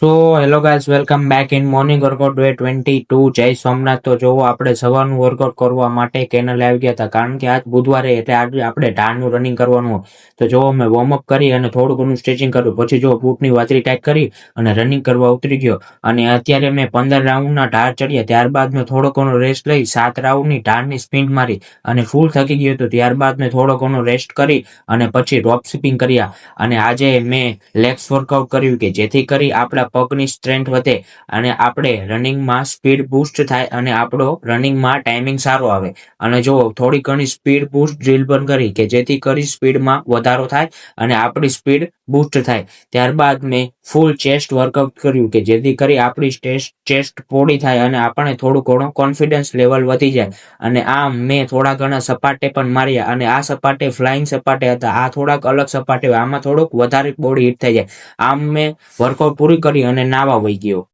So hello guys, welcome back in morning workout day 22. જય સોમનાથ. તો જોવો, આપણે સવારનું વર્કઆઉટ કરવા માટે કેનલ આવી ગયા હતા, કારણ કે આજ બુધવારે એટલે આજે આપણે ઢાળનું રનિંગ કરવાનું હોય. તો જોવો, મેં વોર્મઅપ કરી અને થોડું ઘણું સ્ટ્રેચિંગ કર્યું, પછી જો બૂટની વાતરી ટાઈટ કરી અને રનિંગ કરવા ઉતરી ગયો. અને અત્યારે મેં 15 રાઉન્ડના ઢાળ ચડ્યા, ત્યારબાદ મેં થોડો ઘણો રેસ્ટ લઈ 7 રાઉન્ડની ઢાળની સ્પિન મારી અને ફૂલ થકી ગયો હતો. ત્યારબાદ મેં થોડો ઘણો રેસ્ટ કરી અને પછી રોપ સ્કીપિંગ કર્યા. અને આજે મેં લેગ્સ વર્કઆઉટ કર્યું કે જેથી કરી આપણા પગની સ્ટ્રેન્થ વધે અને આપણે રનિંગમાં સ્પીડ બૂસ્ટ થાય અને આપણો રનિંગમાં ટાઈમિંગ સારો આવે. અને જો થોડી ઘણી સ્પીડ બૂસ્ટ ડ્રીલ પણ કરી કે જેથી કરી સ્પીડમાં વધારો થાય અને આપણી સ્પીડ બૂસ્ટ થાય. ત્યારબાદ મેં ફૂલ ચેસ્ટ વર્કઆઉટ કર્યું કે જેથી કરી આપણી ચેસ્ટ પોડી થાય અને આપણે થોડું ઘણો કોન્ફિડન્સ લેવલ વધી જાય. અને આમ મેં થોડા ઘણા સપાટે પણ માર્યા, અને આ સપાટે ફ્લાઇંગ સપાટે હતા, આ થોડાક અલગ સપાટે, આમાં થોડુંક વધારે બોડી હિટ થઈ જાય. આમ મેં વર્કઆઉટ પૂરી કરી અને નાવા વહી ગયો.